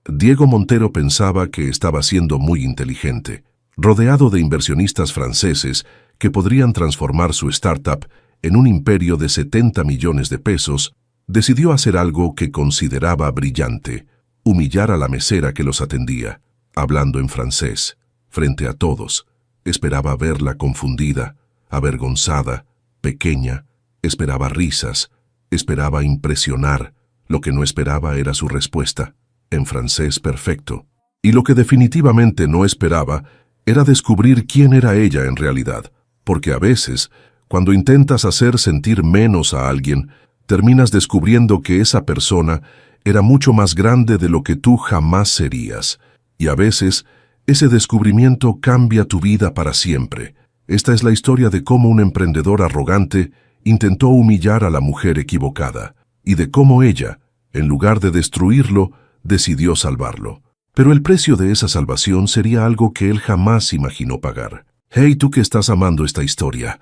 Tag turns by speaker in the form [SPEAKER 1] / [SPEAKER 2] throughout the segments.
[SPEAKER 1] Diego Montero pensaba que estaba siendo muy inteligente. Rodeado de inversionistas franceses que podrían transformar su startup en un imperio de 70 millones de pesos, decidió hacer algo que consideraba brillante: humillar a la mesera que los atendía, hablando en francés, frente a todos. Esperaba verla confundida, avergonzada, pequeña, esperaba risas, esperaba impresionar. Lo que no esperaba era su respuesta, en francés perfecto. Y lo que definitivamente no esperaba era descubrir quién era ella en realidad, porque a veces, cuando intentas hacer sentir menos a alguien, terminas descubriendo que esa persona era mucho más grande de lo que tú jamás serías. Y a veces, ese descubrimiento cambia tu vida para siempre. Esta es la historia de cómo un emprendedor arrogante intentó humillar a la mujer equivocada, y de cómo ella, en lugar de destruirlo, decidió salvarlo. Pero el precio de esa salvación sería algo que él jamás imaginó pagar. Hey, tú que estás amando esta historia,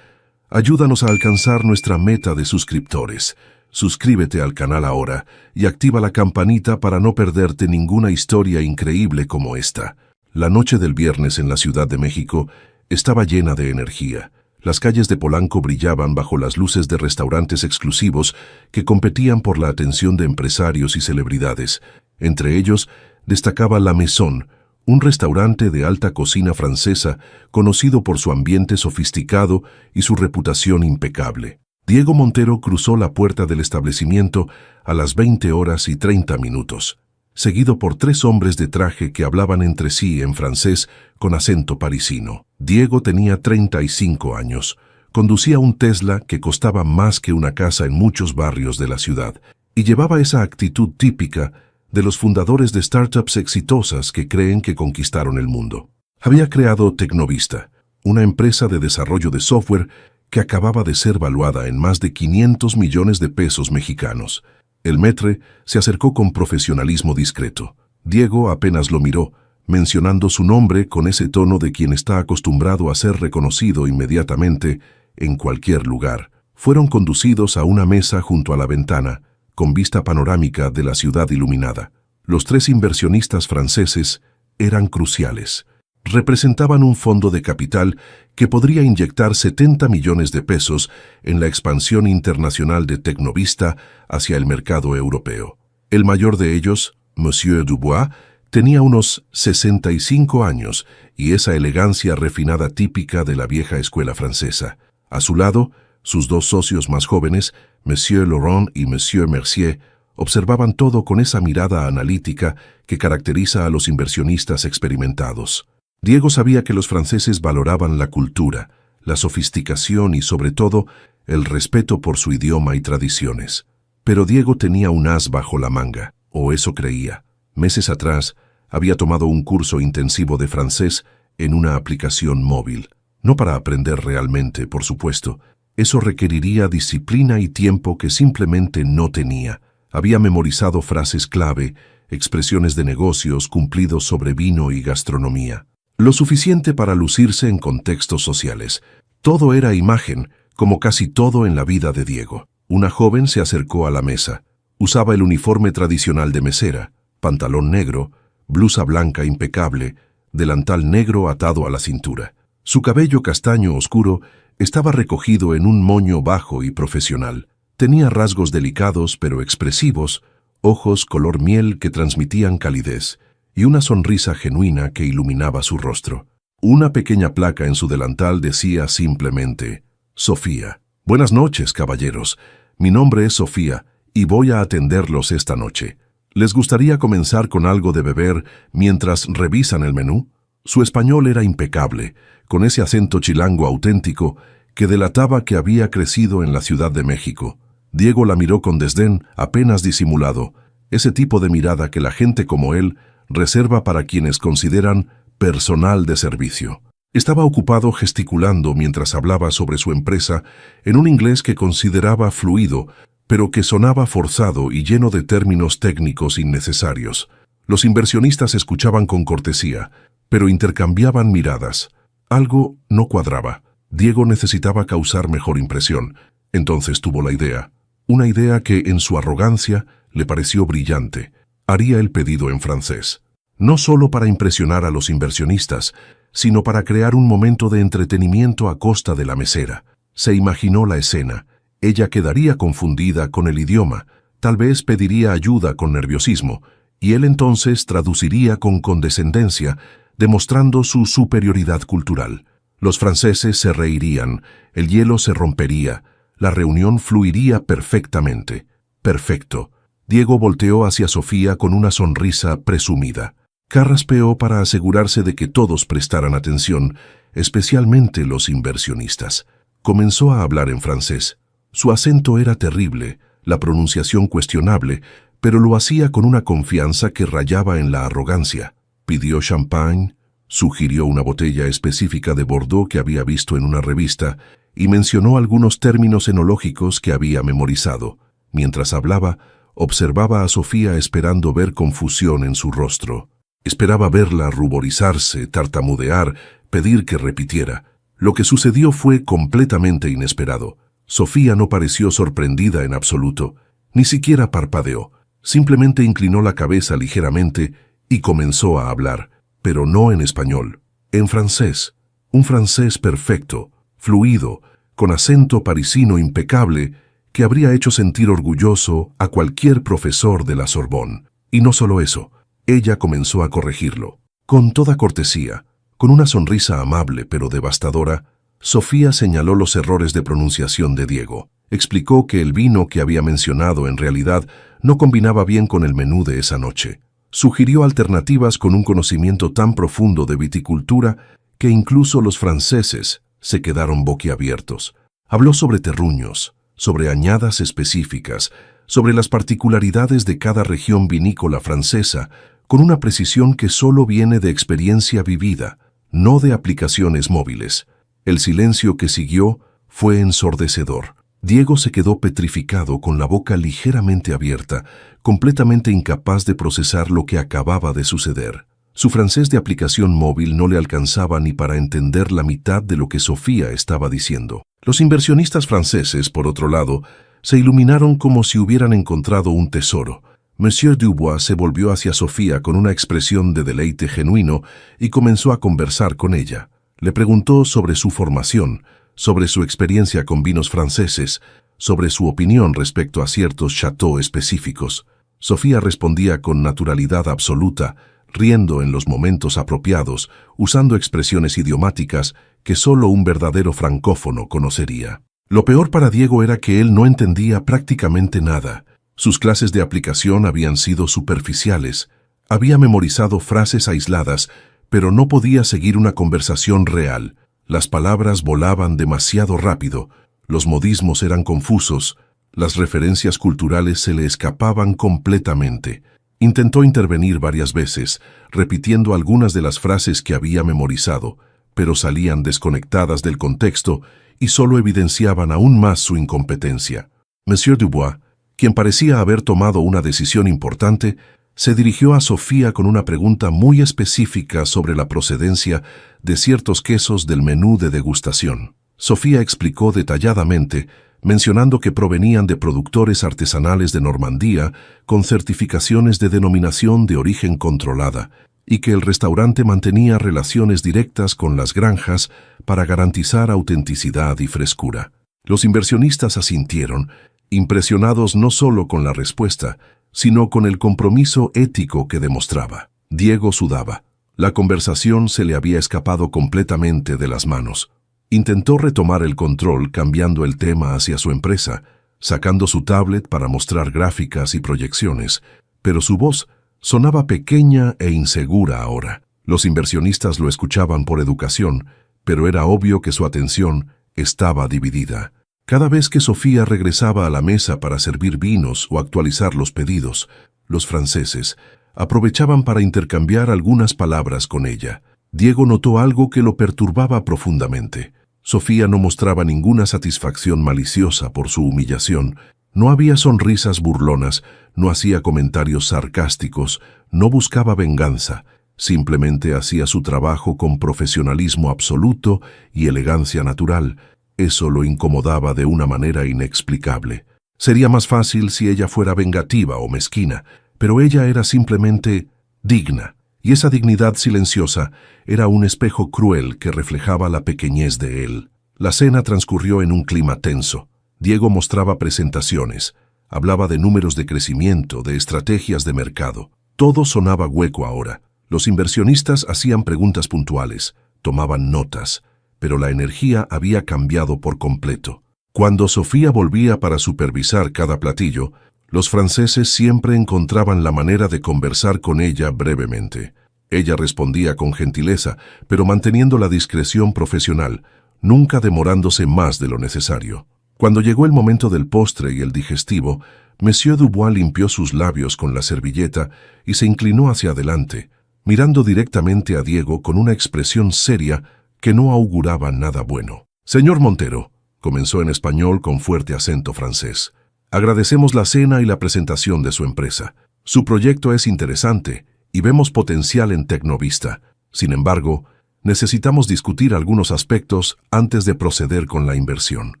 [SPEAKER 1] ayúdanos a alcanzar nuestra meta de suscriptores. Suscríbete al canal ahora y activa la campanita para no perderte ninguna historia increíble como esta. La noche del viernes en la Ciudad de México estaba llena de energía. Las calles de Polanco brillaban bajo las luces de restaurantes exclusivos que competían por la atención de empresarios y celebridades. Entre ellos destacaba La Maison, un restaurante de alta cocina francesa conocido por su ambiente sofisticado y su reputación impecable. Diego Montero cruzó la puerta del establecimiento a las 20:30, seguido por 3 hombres de traje que hablaban entre sí en francés con acento parisino. Diego tenía 35 años, conducía un Tesla que costaba más que una casa en muchos barrios de la ciudad, y llevaba esa actitud típica de los fundadores de startups exitosas que creen que conquistaron el mundo. Había creado Tecnovista, una empresa de desarrollo de software que acababa de ser valuada en más de 500 millones de pesos mexicanos. El maître se acercó con profesionalismo discreto. Diego apenas lo miró, mencionando su nombre con ese tono de quien está acostumbrado a ser reconocido inmediatamente en cualquier lugar. Fueron conducidos a una mesa junto a la ventana, con vista panorámica de la ciudad iluminada. Los 3 inversionistas franceses eran cruciales. Representaban un fondo de capital que podría inyectar 70 millones de pesos en la expansión internacional de Tecnovista hacia el mercado europeo. El mayor de ellos, Monsieur Dubois, tenía unos 65 años y esa elegancia refinada típica de la vieja escuela francesa. A su lado, sus 2 socios más jóvenes, Monsieur Laurent y Monsieur Mercier, observaban todo con esa mirada analítica que caracteriza a los inversionistas experimentados. Diego sabía que los franceses valoraban la cultura, la sofisticación y, sobre todo, el respeto por su idioma y tradiciones. Pero Diego tenía un as bajo la manga, o eso creía. Meses atrás, había tomado un curso intensivo de francés en una aplicación móvil. No para aprender realmente, por supuesto. Eso requeriría disciplina y tiempo que simplemente no tenía. Había memorizado frases clave, expresiones de negocios, cumplidos sobre vino y gastronomía. Lo suficiente para lucirse en contextos sociales. Todo era imagen, como casi todo en la vida de Diego. Una joven se acercó a la mesa. Usaba el uniforme tradicional de mesera, pantalón negro, blusa blanca impecable, delantal negro atado a la cintura. Su cabello castaño oscuro estaba recogido en un moño bajo y profesional. Tenía rasgos delicados pero expresivos, ojos color miel que transmitían calidez, y una sonrisa genuina que iluminaba su rostro. Una pequeña placa en su delantal decía simplemente, Sofía. Buenas noches, caballeros. Mi nombre es Sofía y voy a atenderlos esta noche. ¿Les gustaría comenzar con algo de beber mientras revisan el menú? Su español era impecable, con ese acento chilango auténtico que delataba que había crecido en la Ciudad de México. Diego la miró con desdén, apenas disimulado, ese tipo de mirada que la gente como él reserva para quienes consideran personal de servicio. Estaba ocupado gesticulando mientras hablaba sobre su empresa en un inglés que consideraba fluido, pero que sonaba forzado y lleno de términos técnicos innecesarios. Los inversionistas escuchaban con cortesía, pero intercambiaban miradas. Algo no cuadraba. Diego necesitaba causar mejor impresión. Entonces tuvo la idea. Una idea que, en su arrogancia, le pareció brillante. haría el pedido en francés. No solo para impresionar a los inversionistas, sino para crear un momento de entretenimiento a costa de la mesera. Se imaginó la escena. Ella quedaría confundida con el idioma, tal vez pediría ayuda con nerviosismo, y él entonces traduciría con condescendencia, demostrando su superioridad cultural. Los franceses se reirían, el hielo se rompería, la reunión fluiría perfectamente. Perfecto. Diego volteó hacia Sofía con una sonrisa presumida. Carraspeó para asegurarse de que todos prestaran atención, especialmente los inversionistas. Comenzó a hablar en francés. Su acento era terrible, la pronunciación cuestionable, pero lo hacía con una confianza que rayaba en la arrogancia. Pidió champagne, sugirió una botella específica de Bordeaux que había visto en una revista y mencionó algunos términos enológicos que había memorizado. Mientras hablaba, observaba a Sofía esperando ver confusión en su rostro. Esperaba verla ruborizarse, tartamudear, pedir que repitiera. Lo que sucedió fue completamente inesperado. Sofía no pareció sorprendida en absoluto, ni siquiera parpadeó. Simplemente inclinó la cabeza ligeramente y comenzó a hablar, pero no en español, en francés. Un francés perfecto, fluido, con acento parisino impecable, que habría hecho sentir orgulloso a cualquier profesor de la Sorbonne. Y no solo eso, ella comenzó a corregirlo. Con toda cortesía, con una sonrisa amable pero devastadora, Sofía señaló los errores de pronunciación de Diego. Explicó que el vino que había mencionado en realidad no combinaba bien con el menú de esa noche. Sugirió alternativas con un conocimiento tan profundo de viticultura que incluso los franceses se quedaron boquiabiertos. Habló sobre terruños, sobre añadas específicas, sobre las particularidades de cada región vinícola francesa, con una precisión que solo viene de experiencia vivida, no de aplicaciones móviles. El silencio que siguió fue ensordecedor. Diego se quedó petrificado con la boca ligeramente abierta, completamente incapaz de procesar lo que acababa de suceder. Su francés de aplicación móvil no le alcanzaba ni para entender la mitad de lo que Sofía estaba diciendo. Los inversionistas franceses, por otro lado, se iluminaron como si hubieran encontrado un tesoro. Monsieur Dubois se volvió hacia Sofía con una expresión de deleite genuino y comenzó a conversar con ella. Le preguntó sobre su formación, sobre su experiencia con vinos franceses, sobre su opinión respecto a ciertos châteaux específicos. Sofía respondía con naturalidad absoluta, riendo en los momentos apropiados, usando expresiones idiomáticas que solo un verdadero francófono conocería. Lo peor para Diego era que él no entendía prácticamente nada. Sus clases de aplicación habían sido superficiales. Había memorizado frases aisladas, pero no podía seguir una conversación real. Las palabras volaban demasiado rápido, los modismos eran confusos, las referencias culturales se le escapaban completamente. Intentó intervenir varias veces, repitiendo algunas de las frases que había memorizado, pero salían desconectadas del contexto y solo evidenciaban aún más su incompetencia. Monsieur Dubois, quien parecía haber tomado una decisión importante, se dirigió a Sofía con una pregunta muy específica sobre la procedencia de ciertos quesos del menú de degustación. Sofía explicó detalladamente, mencionando que provenían de productores artesanales de Normandía con certificaciones de denominación de origen controlada, y que el restaurante mantenía relaciones directas con las granjas para garantizar autenticidad y frescura. Los inversionistas asintieron, impresionados no solo con la respuesta, sino con el compromiso ético que demostraba. Diego sudaba. La conversación se le había escapado completamente de las manos. Intentó retomar el control cambiando el tema hacia su empresa, sacando su tablet para mostrar gráficas y proyecciones, pero su voz sonaba pequeña e insegura ahora. Los inversionistas lo escuchaban por educación, pero era obvio que su atención estaba dividida. Cada vez que Sofía regresaba a la mesa para servir vinos o actualizar los pedidos, los franceses aprovechaban para intercambiar algunas palabras con ella. Diego notó algo que lo perturbaba profundamente. Sofía no mostraba ninguna satisfacción maliciosa por su humillación, no había sonrisas burlonas, no hacía comentarios sarcásticos, no buscaba venganza, simplemente hacía su trabajo con profesionalismo absoluto y elegancia natural. Eso lo incomodaba de una manera inexplicable. Sería más fácil si ella fuera vengativa o mezquina, pero ella era simplemente digna, y esa dignidad silenciosa era un espejo cruel que reflejaba la pequeñez de él. La cena transcurrió en un clima tenso. Diego mostraba presentaciones, hablaba de números de crecimiento, de estrategias de mercado. Todo sonaba hueco ahora. Los inversionistas hacían preguntas puntuales, tomaban notas, pero la energía había cambiado por completo. Cuando Sofía volvía para supervisar cada platillo, los franceses siempre encontraban la manera de conversar con ella brevemente. Ella respondía con gentileza, pero manteniendo la discreción profesional, nunca demorándose más de lo necesario. Cuando llegó el momento del postre y el digestivo, Monsieur Dubois limpió sus labios con la servilleta y se inclinó hacia adelante, mirando directamente a Diego con una expresión seria que no auguraba nada bueno. «Señor Montero», comenzó en español con fuerte acento francés, «agradecemos la cena y la presentación de su empresa. Su proyecto es interesante y vemos potencial en Tecnovista. Sin embargo, necesitamos discutir algunos aspectos antes de proceder con la inversión».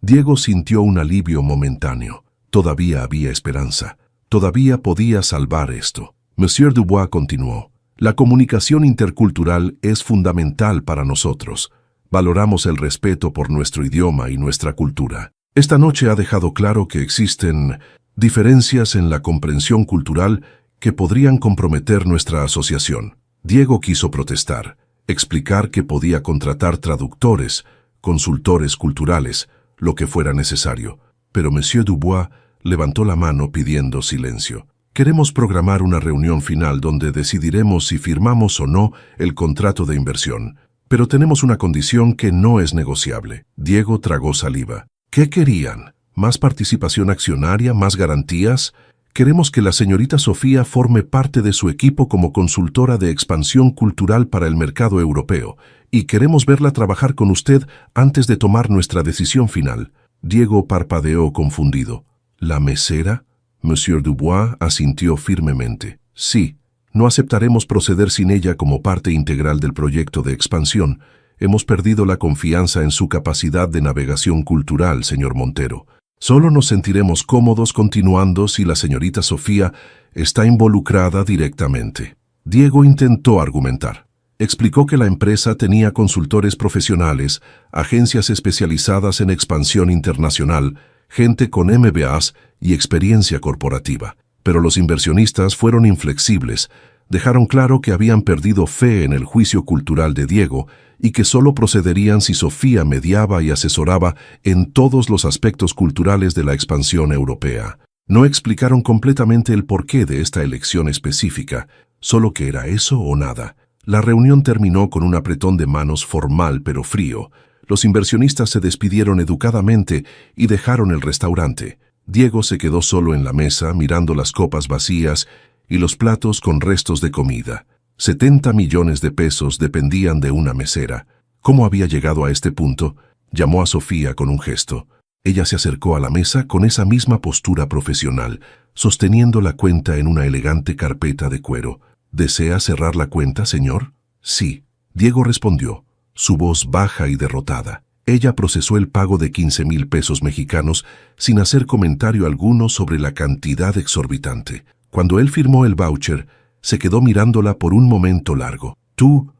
[SPEAKER 1] Diego sintió un alivio momentáneo. Todavía había esperanza. Todavía podía salvar esto. Monsieur Dubois continuó. «La comunicación intercultural es fundamental para nosotros. Valoramos el respeto por nuestro idioma y nuestra cultura. Esta noche ha dejado claro que existen diferencias en la comprensión cultural que podrían comprometer nuestra asociación». Diego quiso protestar, explicar que podía contratar traductores, consultores culturales, lo que fuera necesario, pero Monsieur Dubois levantó la mano pidiendo silencio. «Queremos programar una reunión final donde decidiremos si firmamos o no el contrato de inversión, pero tenemos una condición que no es negociable». Diego tragó saliva. «¿Qué querían? ¿Más participación accionaria? ¿Más garantías? Queremos que la señorita Sofía forme parte de su equipo como consultora de expansión cultural para el mercado europeo, y queremos verla trabajar con usted antes de tomar nuestra decisión final». Diego parpadeó confundido. «¿La mesera?» Monsieur Dubois asintió firmemente. «Sí, no aceptaremos proceder sin ella como parte integral del proyecto de expansión. Hemos perdido la confianza en su capacidad de navegación cultural, señor Montero. Solo nos sentiremos cómodos continuando si la señorita Sofía está involucrada directamente». Diego intentó argumentar. Explicó que la empresa tenía consultores profesionales, agencias especializadas en expansión internacional, gente con MBAs y experiencia corporativa. Pero los inversionistas fueron inflexibles, dejaron claro que habían perdido fe en el juicio cultural de Diego y que solo procederían si Sofía mediaba y asesoraba en todos los aspectos culturales de la expansión europea. No explicaron completamente el porqué de esta elección específica, solo que era eso o nada. La reunión terminó con un apretón de manos formal pero frío. Los inversionistas se despidieron educadamente y dejaron el restaurante. Diego se quedó solo en la mesa mirando las copas vacías y los platos con restos de comida. 70 millones de pesos dependían de una mesera. ¿Cómo había llegado a este punto? Llamó a Sofía con un gesto. Ella se acercó a la mesa con esa misma postura profesional, sosteniendo la cuenta en una elegante carpeta de cuero. «¿Desea cerrar la cuenta, señor?» «Sí», Diego respondió, su voz baja y derrotada. Ella procesó el pago de 15,000 pesos mexicanos sin hacer comentario alguno sobre la cantidad exorbitante. Cuando él firmó el voucher, se quedó mirándola por un momento largo. Tú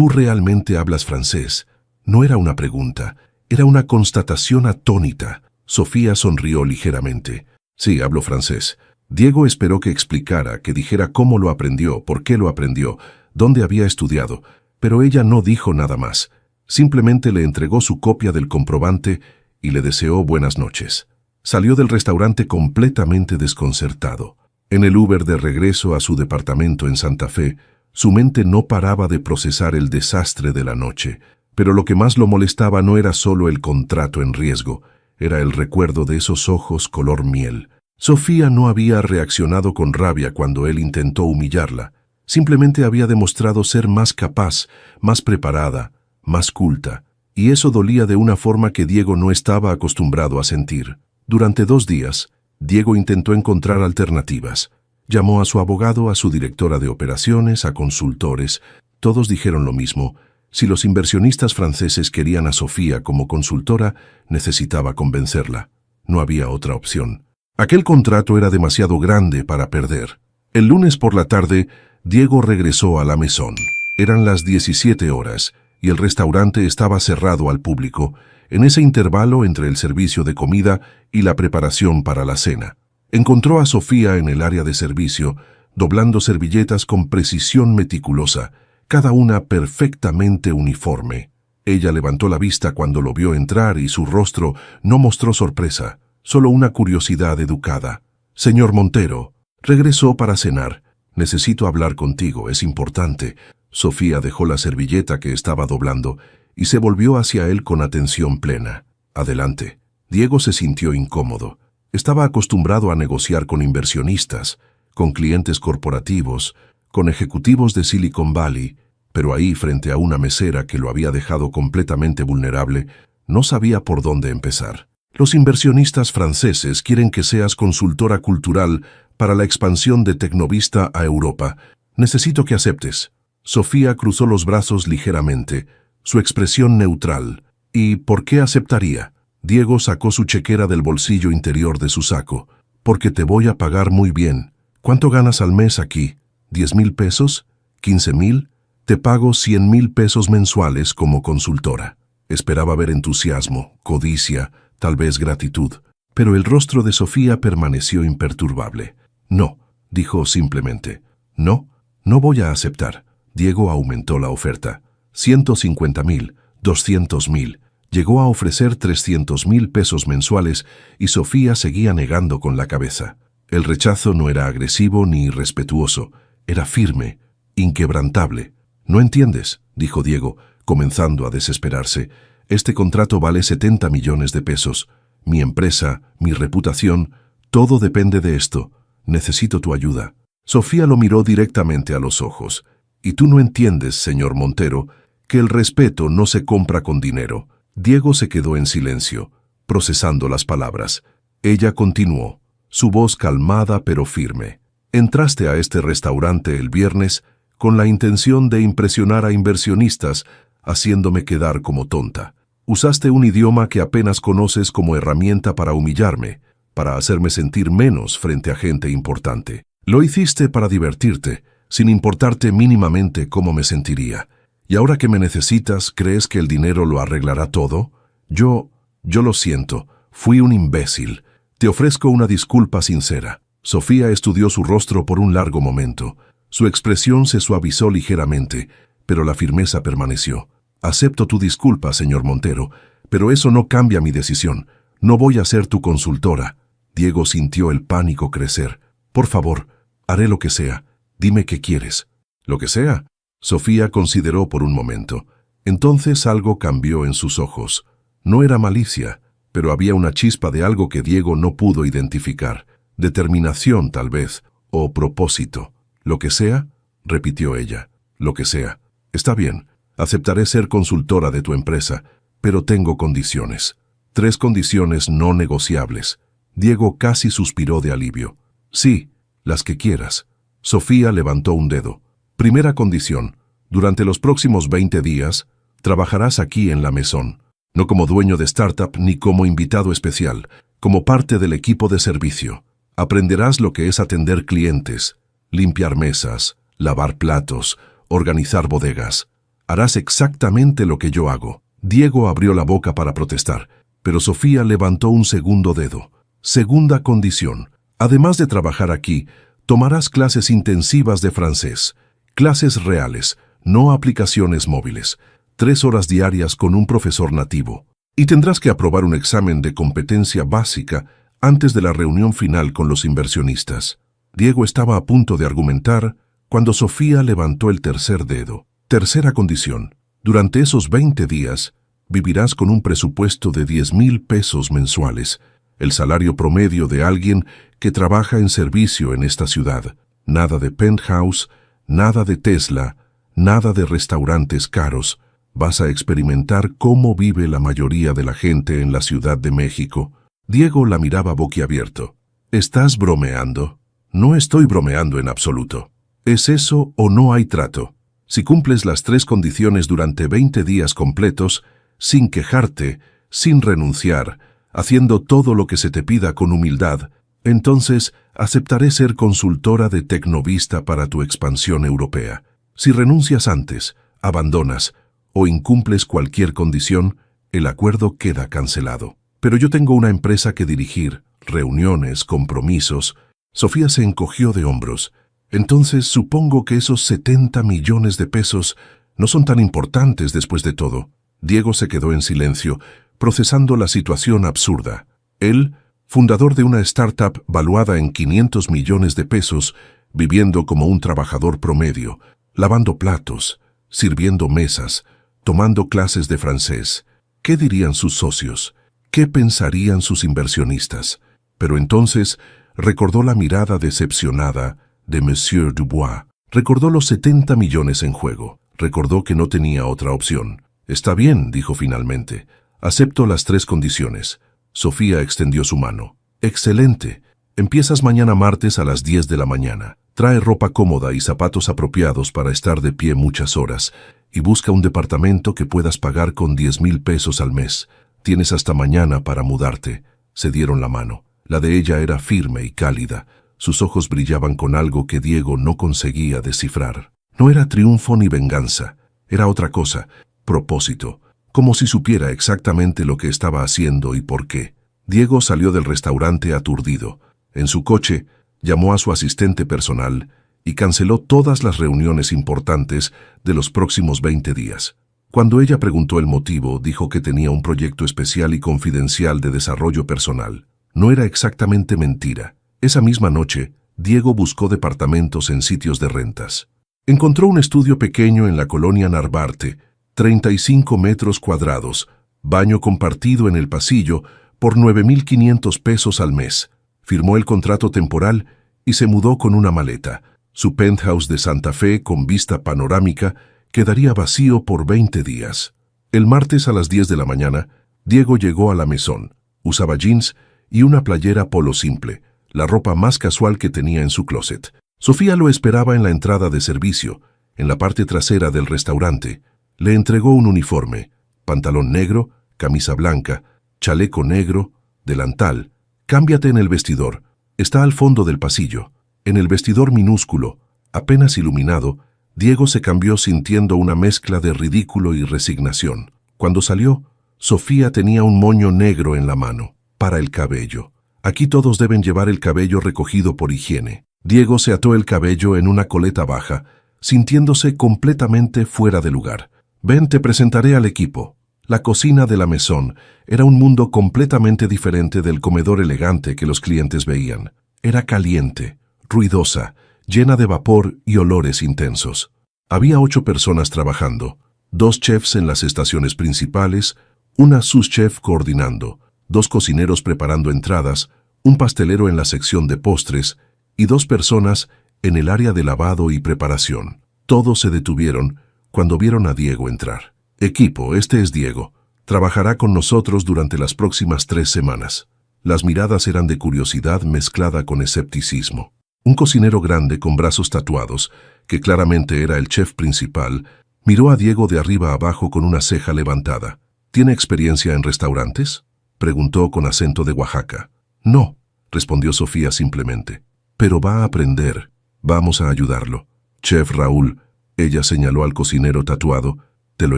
[SPEAKER 1] realmente hablas francés». No era una pregunta, era una constatación atónita. Sofía sonrió ligeramente. «Sí, hablo francés». Diego esperó que explicara, que dijera cómo lo aprendió, por qué lo aprendió, dónde había estudiado, pero ella no dijo nada más. Simplemente le entregó su copia del comprobante y le deseó buenas noches. Salió del restaurante completamente desconcertado. En el Uber de regreso a su departamento en Santa Fe, su mente no paraba de procesar el desastre de la noche, pero lo que más lo molestaba no era solo el contrato en riesgo, era el recuerdo de esos ojos color miel. Sofía no había reaccionado con rabia cuando él intentó humillarla. Simplemente había demostrado ser más capaz, más preparada, más culta, y eso dolía de una forma que Diego no estaba acostumbrado a sentir. Durante 2 días, Diego intentó encontrar alternativas. Llamó a su abogado, a su directora de operaciones, a consultores. Todos dijeron lo mismo. Si los inversionistas franceses querían a Sofía como consultora, necesitaba convencerla. No había otra opción. Aquel contrato era demasiado grande para perder. El lunes por la tarde, Diego regresó a la Maison. Eran las 17 horas y el restaurante estaba cerrado al público, en ese intervalo entre el servicio de comida y la preparación para la cena. Encontró a Sofía en el área de servicio, doblando servilletas con precisión meticulosa, cada una perfectamente uniforme. Ella levantó la vista cuando lo vio entrar y su rostro no mostró sorpresa, solo una curiosidad educada. «Señor Montero, regresó para cenar. Necesito hablar contigo, es importante». Sofía dejó la servilleta que estaba doblando y se volvió hacia él con atención plena. «Adelante». Diego se sintió incómodo. Estaba acostumbrado a negociar con inversionistas, con clientes corporativos, con ejecutivos de Silicon Valley, pero ahí, frente a una mesera que lo había dejado completamente vulnerable, no sabía por dónde empezar. «Los inversionistas franceses quieren que seas consultora cultural para la expansión de Tecnovista a Europa. Necesito que aceptes». Sofía cruzó los brazos ligeramente, su expresión neutral. «¿Y por qué aceptaría?» Diego sacó su chequera del bolsillo interior de su saco. «Porque te voy a pagar muy bien». «¿Cuánto ganas al mes aquí? ¿10,000 pesos? ¿15,000? Te pago 100,000 pesos mensuales como consultora». Esperaba ver entusiasmo, codicia, tal vez gratitud, pero el rostro de Sofía permaneció imperturbable. «No», dijo simplemente. «No, no voy a aceptar». Diego aumentó la oferta. 150,000, 200,000. Llegó a ofrecer 300,000 pesos mensuales y Sofía seguía negando con la cabeza. El rechazo no era agresivo ni irrespetuoso, era firme, inquebrantable. «¿No entiendes?», dijo Diego, comenzando a desesperarse. «Este contrato vale 70 millones de pesos. Mi empresa, mi reputación, todo depende de esto. Necesito tu ayuda». Sofía lo miró directamente a los ojos. «Y tú no entiendes, señor Montero, que el respeto no se compra con dinero». Diego se quedó en silencio, procesando las palabras. Ella continuó, su voz calmada pero firme. «Entraste a este restaurante el viernes con la intención de impresionar a inversionistas, haciéndome quedar como tonta. Usaste un idioma que apenas conoces como herramienta para humillarme, para hacerme sentir menos frente a gente importante. Lo hiciste para divertirte, sin importarte mínimamente cómo me sentiría. Y ahora que me necesitas, ¿crees que el dinero lo arreglará todo? Yo lo siento, fui un imbécil. Te ofrezco una disculpa sincera». Sofía estudió su rostro por un largo momento. Su expresión se suavizó ligeramente, pero la firmeza permaneció. «Acepto tu disculpa, señor Montero, pero eso no cambia mi decisión. No voy a ser tu consultora». Diego sintió el pánico crecer. «Por favor, haré lo que sea. Dime qué quieres». «¿Lo que sea?». Sofía consideró por un momento. Entonces algo cambió en sus ojos. No era malicia, pero había una chispa de algo que Diego no pudo identificar. Determinación, tal vez, o propósito. «¿Lo que sea?», repitió ella. «Lo que sea. Está bien. Aceptaré ser consultora de tu empresa, pero tengo condiciones. 3 condiciones no negociables». Diego casi suspiró de alivio. «Sí, las que quieras». Sofía levantó un dedo. «Primera condición. Durante los próximos 20 días, trabajarás aquí en la Maison. No como dueño de startup ni como invitado especial, como parte del equipo de servicio. Aprenderás lo que es atender clientes, limpiar mesas, lavar platos, organizar bodegas. Harás exactamente lo que yo hago». Diego abrió la boca para protestar, pero Sofía levantó un segundo dedo. «Segunda condición. Además de trabajar aquí, tomarás clases intensivas de francés. Clases reales, no aplicaciones móviles. 3 horas diarias con un profesor nativo. Y tendrás que aprobar un examen de competencia básica antes de la reunión final con los inversionistas». Diego estaba a punto de argumentar cuando Sofía levantó el tercer dedo. «Tercera condición. Durante esos 20 días, vivirás con un presupuesto de 10,000 pesos mensuales, el salario promedio de alguien que trabaja en servicio en esta ciudad. Nada de penthouse, nada de Tesla, nada de restaurantes caros. Vas a experimentar cómo vive la mayoría de la gente en la Ciudad de México». Diego la miraba boquiabierto. «¿Estás bromeando?» «No estoy bromeando en absoluto. ¿Es eso o no hay trato? Si cumples las 3 condiciones durante 20 días completos, sin quejarte, sin renunciar, haciendo todo lo que se te pida con humildad, Entonces, aceptaré ser consultora de Tecnovista para tu expansión europea. Si renuncias antes, abandonas o incumples cualquier condición, el acuerdo queda cancelado. Pero yo tengo una empresa que dirigir, reuniones, compromisos. Sofía se encogió de hombros. Entonces supongo que esos 70 millones de pesos no son tan importantes después de todo. Diego se quedó en silencio, procesando la situación absurda. Él, fundador de una startup valuada en 500 millones de pesos, viviendo como un trabajador promedio, lavando platos, sirviendo mesas, tomando clases de francés. ¿Qué dirían sus socios? ¿Qué pensarían sus inversionistas? Pero entonces recordó la mirada decepcionada de Monsieur Dubois. Recordó los 70 millones en juego. Recordó que no tenía otra opción. «Está bien», dijo finalmente. «Acepto las 3 condiciones». Sofía extendió su mano. «Excelente. Empiezas mañana martes a las 10 de la mañana. Trae ropa cómoda y zapatos apropiados para estar de pie muchas horas y busca un departamento que puedas pagar con 10,000 pesos al mes. Tienes hasta mañana para mudarte». Se dieron la mano. La de ella era firme y cálida. Sus ojos brillaban con algo que Diego no conseguía descifrar. No era triunfo ni venganza. Era otra cosa. Propósito. Como si supiera exactamente lo que estaba haciendo y por qué. Diego salió del restaurante aturdido. En su coche, llamó a su asistente personal y canceló todas las reuniones importantes de los próximos 20 días. Cuando ella preguntó el motivo, dijo que tenía un proyecto especial y confidencial de desarrollo personal. No era exactamente mentira. Esa misma noche, Diego buscó departamentos en sitios de rentas. Encontró un estudio pequeño en la colonia Narvarte, 35 metros cuadrados, baño compartido en el pasillo, por 9,500 pesos al mes. Firmó el contrato temporal y se mudó con una maleta. Su penthouse de Santa Fe con vista panorámica quedaría vacío por 20 días. El martes a las 10 de la mañana, Diego llegó a la Maison. Usaba jeans y una playera polo simple, la ropa más casual que tenía en su closet. Sofía lo esperaba en la entrada de servicio, en la parte trasera del restaurante. Le entregó un uniforme, pantalón negro, camisa blanca, chaleco negro, delantal. «Cámbiate en el vestidor. Está al fondo del pasillo». En el vestidor minúsculo, apenas iluminado, Diego se cambió sintiendo una mezcla de ridículo y resignación. Cuando salió, Sofía tenía un moño negro en la mano, para el cabello. Aquí todos deben llevar el cabello recogido por higiene. Diego se ató el cabello en una coleta baja, sintiéndose completamente fuera de lugar. «Ven, te presentaré al equipo». La cocina de la Maison era un mundo completamente diferente del comedor elegante que los clientes veían. Era caliente, ruidosa, llena de vapor y olores intensos. Había 8 personas trabajando, 2 chefs en las estaciones principales, una sous chef coordinando, 2 cocineros preparando entradas, un pastelero en la sección de postres y 2 personas en el área de lavado y preparación. Todos se detuvieron cuando vieron a Diego entrar. «Equipo, este es Diego. Trabajará con nosotros durante las próximas 3 semanas». Las miradas eran de curiosidad mezclada con escepticismo. Un cocinero grande con brazos tatuados, que claramente era el chef principal, miró a Diego de arriba a abajo con una ceja levantada. «¿Tiene experiencia en restaurantes?», preguntó con acento de Oaxaca. «No», respondió Sofía simplemente. «Pero va a aprender. Vamos a ayudarlo. Chef Raúl», ella señaló al cocinero tatuado, «te lo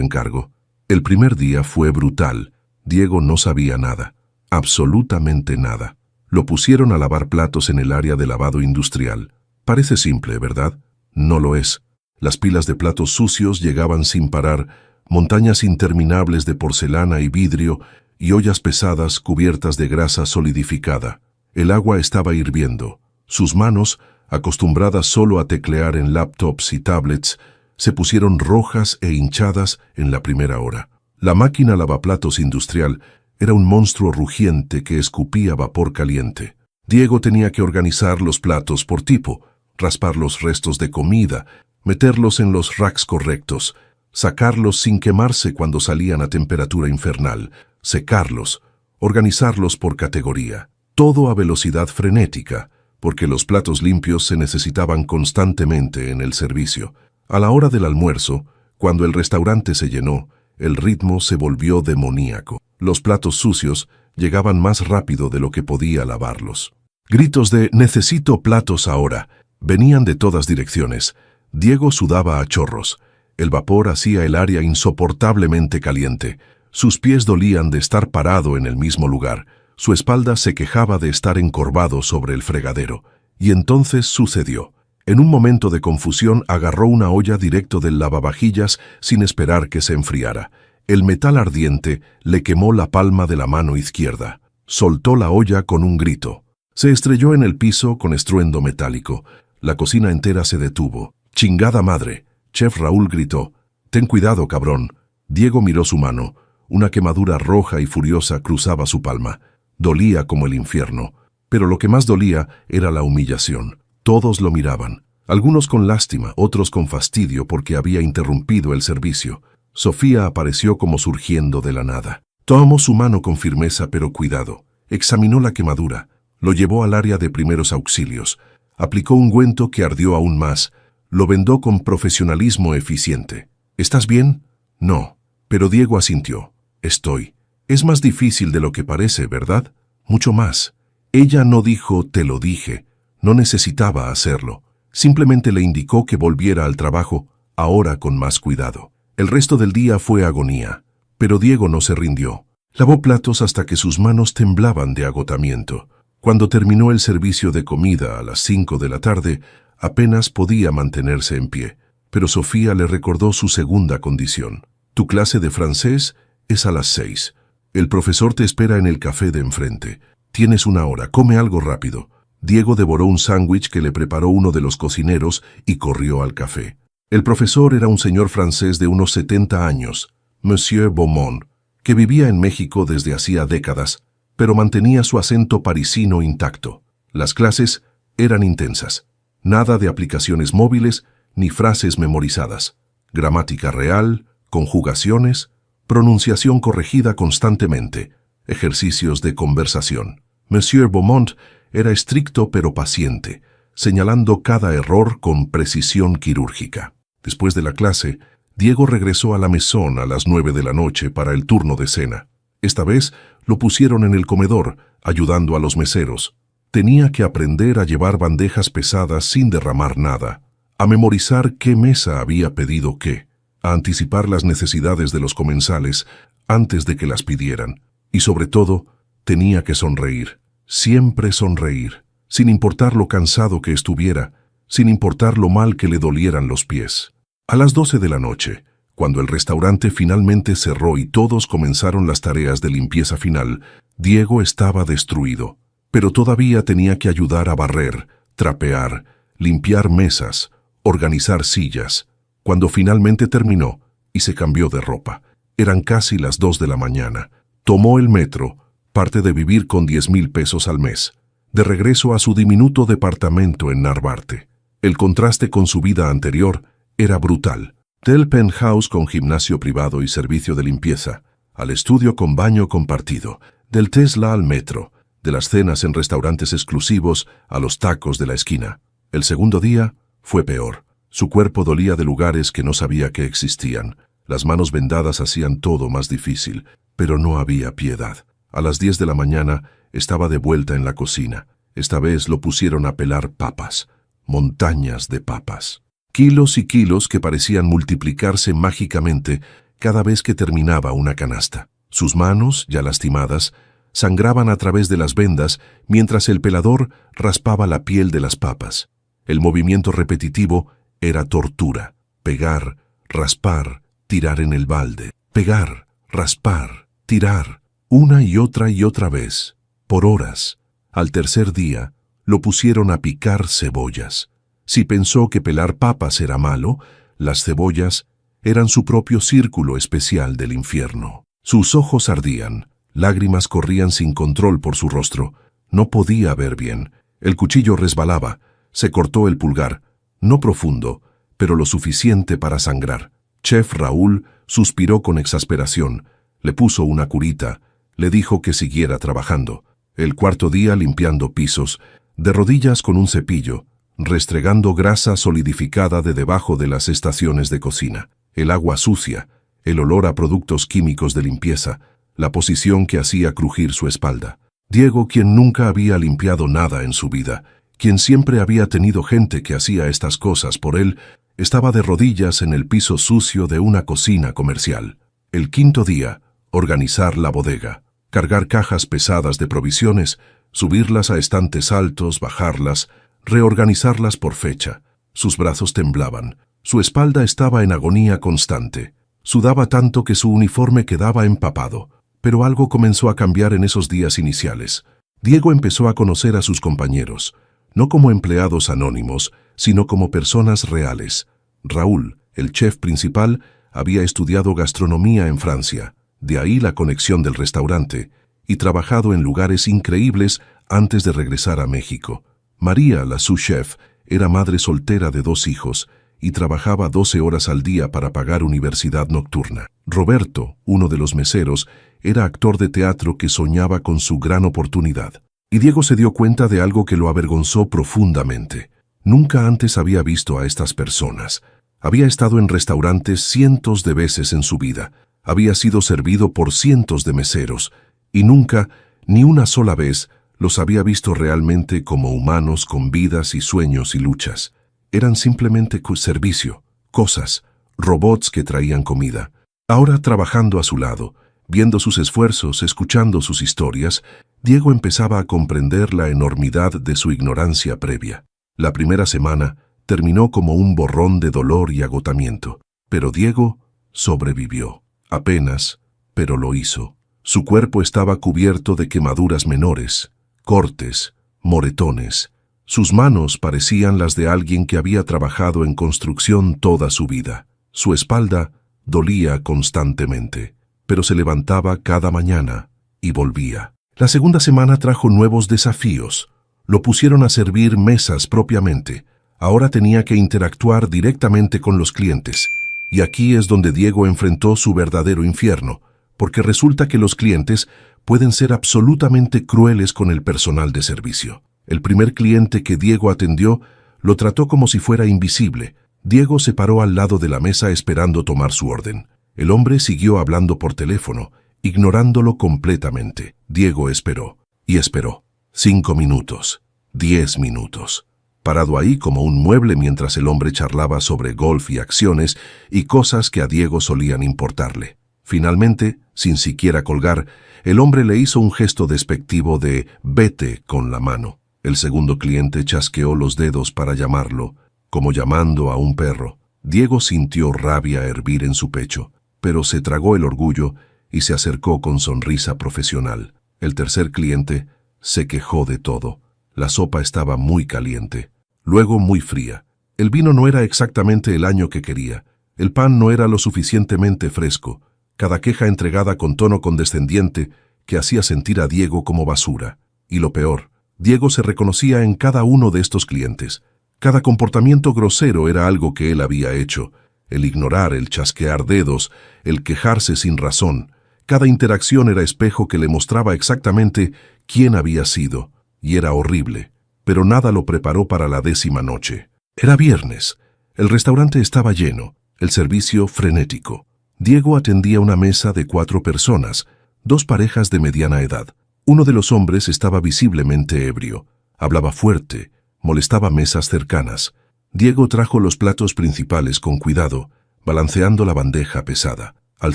[SPEAKER 1] encargo». El primer día fue brutal. Diego no sabía nada. Absolutamente nada. Lo pusieron a lavar platos en el área de lavado industrial. Parece simple, ¿verdad? No lo es. Las pilas de platos sucios llegaban sin parar, montañas interminables de porcelana y vidrio y ollas pesadas cubiertas de grasa solidificada. El agua estaba hirviendo. Sus manos, acostumbradas solo a teclear en laptops y tablets, se pusieron rojas e hinchadas en la primera hora. La máquina lavaplatos industrial era un monstruo rugiente que escupía vapor caliente. Diego tenía que organizar los platos por tipo, raspar los restos de comida, meterlos en los racks correctos, sacarlos sin quemarse cuando salían a temperatura infernal, secarlos, organizarlos por categoría. Todo a velocidad frenética, porque los platos limpios se necesitaban constantemente en el servicio. A la hora del almuerzo, cuando el restaurante se llenó, el ritmo se volvió demoníaco. Los platos sucios llegaban más rápido de lo que podía lavarlos. Gritos de «necesito platos ahora» venían de todas direcciones. Diego sudaba a chorros. El vapor hacía el área insoportablemente caliente. Sus pies dolían de estar parado en el mismo lugar. Su espalda se quejaba de estar encorvado sobre el fregadero. Y entonces sucedió. En un momento de confusión agarró una olla directo del lavavajillas sin esperar que se enfriara. El metal ardiente le quemó la palma de la mano izquierda. Soltó la olla con un grito. Se estrelló en el piso con estruendo metálico. La cocina entera se detuvo. «¡Chingada madre!», Chef Raúl gritó. «Ten cuidado, cabrón». Diego miró su mano. Una quemadura roja y furiosa cruzaba su palma. Dolía como el infierno. Pero lo que más dolía era la humillación. Todos lo miraban. Algunos con lástima, otros con fastidio porque había interrumpido el servicio. Sofía apareció como surgiendo de la nada. Tomó su mano con firmeza pero cuidado. Examinó la quemadura. Lo llevó al área de primeros auxilios. Aplicó ungüento que ardió aún más. Lo vendó con profesionalismo eficiente. «¿Estás bien?» «No». Pero Diego asintió. «Estoy». «Es más difícil de lo que parece, ¿verdad?» «Mucho más». Ella no dijo «te lo dije». No necesitaba hacerlo. Simplemente le indicó que volviera al trabajo, ahora con más cuidado. El resto del día fue agonía. Pero Diego no se rindió. Lavó platos hasta que sus manos temblaban de agotamiento. Cuando terminó el servicio de comida a las 5 de la tarde, apenas podía mantenerse en pie. Pero Sofía le recordó su segunda condición. «Tu clase de francés es a las 6. El profesor te espera en el café de enfrente. Tienes 1 hora, come algo rápido». Diego devoró un sándwich que le preparó uno de los cocineros y corrió al café. El profesor era un señor francés de unos 70 años, Monsieur Beaumont, que vivía en México desde hacía décadas, pero mantenía su acento parisino intacto. Las clases eran intensas. Nada de aplicaciones móviles ni frases memorizadas. Gramática real, conjugaciones, pronunciación corregida constantemente, ejercicios de conversación. Monsieur Beaumont era estricto pero paciente, señalando cada error con precisión quirúrgica. Después de la clase, Diego regresó a la mesón a las 9 de la noche para el turno de cena. Esta vez lo pusieron en el comedor, ayudando a los meseros. Tenía que aprender a llevar bandejas pesadas sin derramar nada, a memorizar qué mesa había pedido qué, a anticipar las necesidades de los comensales antes de que las pidieran. Y sobre todo, tenía que sonreír. Siempre sonreír, sin importar lo cansado que estuviera, sin importar lo mal que le dolieran los pies. A las 12 de la noche, cuando el restaurante finalmente cerró y todos comenzaron las tareas de limpieza final, Diego estaba destruido, pero todavía tenía que ayudar a barrer, trapear, limpiar mesas, organizar sillas. Cuando finalmente terminó y se cambió de ropa, eran casi las 2 de la mañana. Tomó el metro, parte de vivir con 10,000 pesos al mes, de regreso a su diminuto departamento en Narvarte. El contraste con su vida anterior era brutal. Del penthouse con gimnasio privado y servicio de limpieza, al estudio con baño compartido, del Tesla al metro, de las cenas en restaurantes exclusivos a los tacos de la esquina. El segundo día fue peor. Su cuerpo dolía de lugares que no sabía que existían. Las manos vendadas hacían todo más difícil, pero no había piedad. A las 10 de la mañana estaba de vuelta en la cocina. Esta vez lo pusieron a pelar papas. Montañas de papas. Kilos y kilos que parecían multiplicarse mágicamente cada vez que terminaba una canasta. Sus manos, ya lastimadas, sangraban a través de las vendas mientras el pelador raspaba la piel de las papas. El movimiento repetitivo era tortura. Pegar, raspar, tirar en el balde. Pegar, raspar, tirar. Una y otra vez, por horas. Al tercer día, lo pusieron a picar cebollas. Si pensó que pelar papas era malo, las cebollas eran su propio círculo especial del infierno. Sus ojos ardían, lágrimas corrían sin control por su rostro. No podía ver bien. El cuchillo resbalaba, se cortó el pulgar, no profundo, pero lo suficiente para sangrar. Chef Raúl suspiró con exasperación, le puso una curita, le dijo que siguiera trabajando. El cuarto día limpiando pisos, de rodillas con un cepillo, restregando grasa solidificada de debajo de las estaciones de cocina, el agua sucia, el olor a productos químicos de limpieza, la posición que hacía crujir su espalda. Diego, quien nunca había limpiado nada en su vida, quien siempre había tenido gente que hacía estas cosas por él, estaba de rodillas en el piso sucio de una cocina comercial. El quinto día, organizar la bodega, cargar cajas pesadas de provisiones, subirlas a estantes altos, bajarlas, reorganizarlas por fecha. Sus brazos temblaban, su espalda estaba en agonía constante. Sudaba tanto que su uniforme quedaba empapado. Pero algo comenzó a cambiar en esos días iniciales. Diego empezó a conocer a sus compañeros, no como empleados anónimos, sino como personas reales. Raúl, el chef principal, había estudiado gastronomía en Francia, de ahí la conexión del restaurante, y trabajado en lugares increíbles antes de regresar a México. María, la sous chef, era madre soltera de 2 hijos y trabajaba 12 horas al día para pagar universidad nocturna. Roberto, uno de los meseros, era actor de teatro que soñaba con su gran oportunidad. Y Diego se dio cuenta de algo que lo avergonzó profundamente. Nunca antes había visto a estas personas. Había estado en restaurantes cientos de veces en su vida. Había sido servido por cientos de meseros. Y nunca, ni una sola vez, los había visto realmente como humanos con vidas y sueños y luchas. Eran simplemente servicio, cosas, robots que traían comida. Ahora, trabajando a su lado, viendo sus esfuerzos, escuchando sus historias, Diego empezaba a comprender la enormidad de su ignorancia previa. La primera semana terminó como un borrón de dolor y agotamiento, pero Diego sobrevivió. Apenas, pero lo hizo. Su cuerpo estaba cubierto de quemaduras menores, cortes, moretones. Sus manos parecían las de alguien que había trabajado en construcción toda su vida. Su espalda dolía constantemente, pero se levantaba cada mañana y volvía. La segunda semana trajo nuevos desafíos. Lo pusieron a servir mesas propiamente. Ahora tenía que interactuar directamente con los clientes. Y aquí es donde Diego enfrentó su verdadero infierno, porque resulta que los clientes pueden ser absolutamente crueles con el personal de servicio. El primer cliente que Diego atendió lo trató como si fuera invisible. Diego se paró al lado de la mesa esperando tomar su orden. El hombre siguió hablando por teléfono, ignorándolo completamente. Diego esperó, y esperó. 5 minutos, 10 minutos. Parado ahí como un mueble mientras el hombre charlaba sobre golf y acciones y cosas que a Diego solían importarle. Finalmente, sin siquiera colgar, el hombre le hizo un gesto despectivo de «vete» con la mano. El segundo cliente chasqueó los dedos para llamarlo, como llamando a un perro. Diego sintió rabia hervir en su pecho, pero se tragó el orgullo y se acercó con sonrisa profesional. El tercer cliente se quejó de todo. La sopa estaba muy caliente, luego muy fría. El vino no era exactamente el año que quería. El pan no era lo suficientemente fresco. Cada queja entregada con tono condescendiente que hacía sentir a Diego como basura. Y lo peor, Diego se reconocía en cada uno de estos clientes. Cada comportamiento grosero era algo que él había hecho. El ignorar, el chasquear dedos, el quejarse sin razón. Cada interacción era espejo que le mostraba exactamente quién había sido. Y era horrible. Pero nada lo preparó para la 10ª noche. Era viernes. El restaurante estaba lleno. El servicio frenético. Diego atendía una mesa de 4 personas, 2 parejas de mediana edad. Uno de los hombres estaba visiblemente ebrio. Hablaba fuerte, molestaba mesas cercanas. Diego trajo los platos principales con cuidado, balanceando la bandeja pesada. Al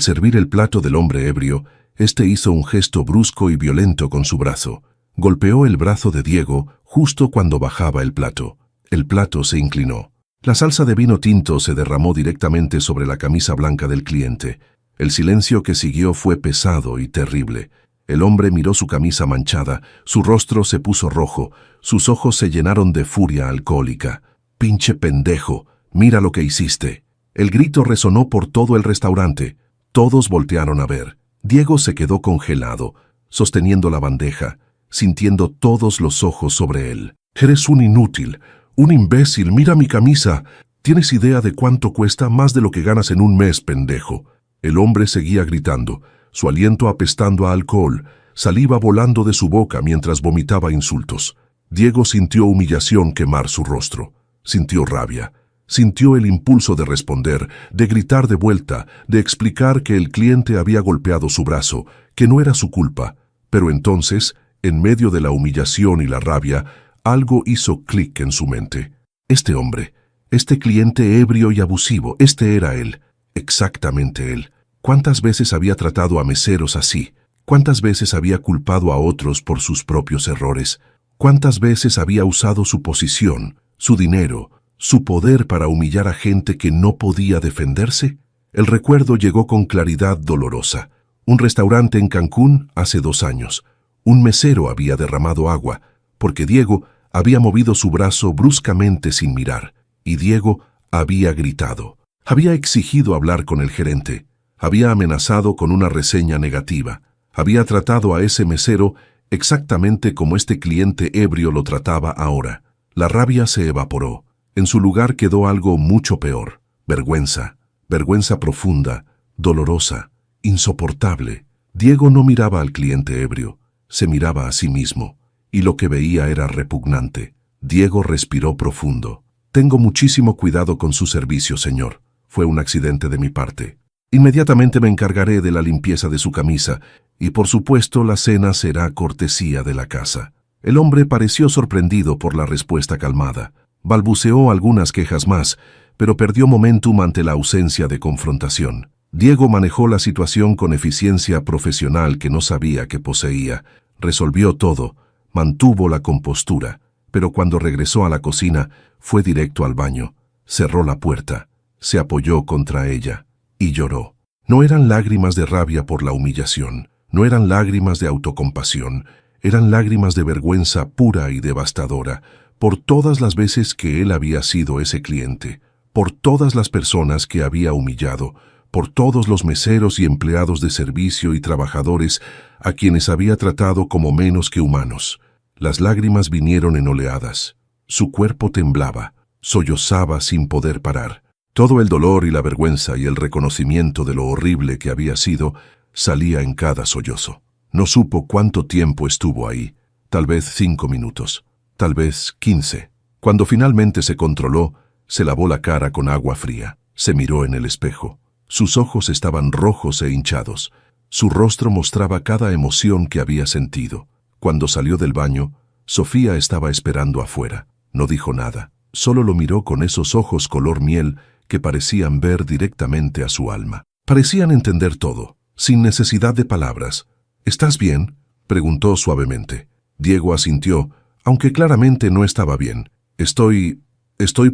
[SPEAKER 1] servir el plato del hombre ebrio, este hizo un gesto brusco y violento con su brazo. Golpeó el brazo de Diego justo cuando bajaba el plato. El plato se inclinó. La salsa de vino tinto se derramó directamente sobre la camisa blanca del cliente. El silencio que siguió fue pesado y terrible. El hombre miró su camisa manchada, su rostro se puso rojo, sus ojos se llenaron de furia alcohólica. «¡Pinche pendejo! ¡Mira lo que hiciste!». El grito resonó por todo el restaurante. Todos voltearon a ver. Diego se quedó congelado, sosteniendo la bandeja, sintiendo todos los ojos sobre él. «Eres un inútil, un imbécil, mira mi camisa. ¿Tienes idea de cuánto cuesta? Más de lo que ganas en un mes, pendejo». El hombre seguía gritando, su aliento apestando a alcohol, saliva volando de su boca mientras vomitaba insultos. Diego sintió humillación quemar su rostro. Sintió rabia. Sintió el impulso de responder, de gritar de vuelta, de explicar que el cliente había golpeado su brazo, que no era su culpa. Pero entonces, En medio de la humillación y la rabia, algo hizo clic en su mente. Este hombre, este cliente ebrio y abusivo, este era él, exactamente él. ¿Cuántas veces había tratado a meseros así? ¿Cuántas veces había culpado a otros por sus propios errores? ¿Cuántas veces había usado su posición, su dinero, su poder para humillar a gente que no podía defenderse? El recuerdo llegó con claridad dolorosa. Un restaurante en Cancún hace 2 años. Un mesero había derramado agua, porque Diego había movido su brazo bruscamente sin mirar, y Diego había gritado. Había exigido hablar con el gerente. Había amenazado con una reseña negativa. Había tratado a ese mesero exactamente como este cliente ebrio lo trataba ahora. La rabia se evaporó. En su lugar quedó algo mucho peor. Vergüenza. Vergüenza profunda, dolorosa, insoportable. Diego no miraba al cliente ebrio, se miraba a sí mismo, y lo que veía era repugnante. Diego respiró profundo. «Tengo muchísimo cuidado con su servicio, señor. Fue un accidente de mi parte. Inmediatamente me encargaré de la limpieza de su camisa, y por supuesto la cena será cortesía de la casa». El hombre pareció sorprendido por la respuesta calmada. Balbuceó algunas quejas más, pero perdió momentum ante la ausencia de confrontación. Diego manejó la situación con eficiencia profesional que no sabía que poseía. Resolvió todo, mantuvo la compostura, pero cuando regresó a la cocina, fue directo al baño, cerró la puerta, se apoyó contra ella y lloró. No eran lágrimas de rabia por la humillación, no eran lágrimas de autocompasión, eran lágrimas de vergüenza pura y devastadora, por todas las veces que él había sido ese cliente, por todas las personas que había humillado, por todos los meseros y empleados de servicio y trabajadores a quienes había tratado como menos que humanos. Las lágrimas vinieron en oleadas. Su cuerpo temblaba, sollozaba sin poder parar. Todo el dolor y la vergüenza y el reconocimiento de lo horrible que había sido salía en cada sollozo. No supo cuánto tiempo estuvo ahí, tal vez 5 minutos, tal vez 15. Cuando finalmente se controló, se lavó la cara con agua fría, se miró en el espejo. Sus ojos estaban rojos e hinchados. Su rostro mostraba cada emoción que había sentido. Cuando salió del baño, Sofía estaba esperando afuera. No dijo nada, solo lo miró con esos ojos color miel que parecían ver directamente a su alma. Parecían entender todo, sin necesidad de palabras. «¿Estás bien?», preguntó suavemente. Diego asintió, aunque claramente no estaba bien. Estoy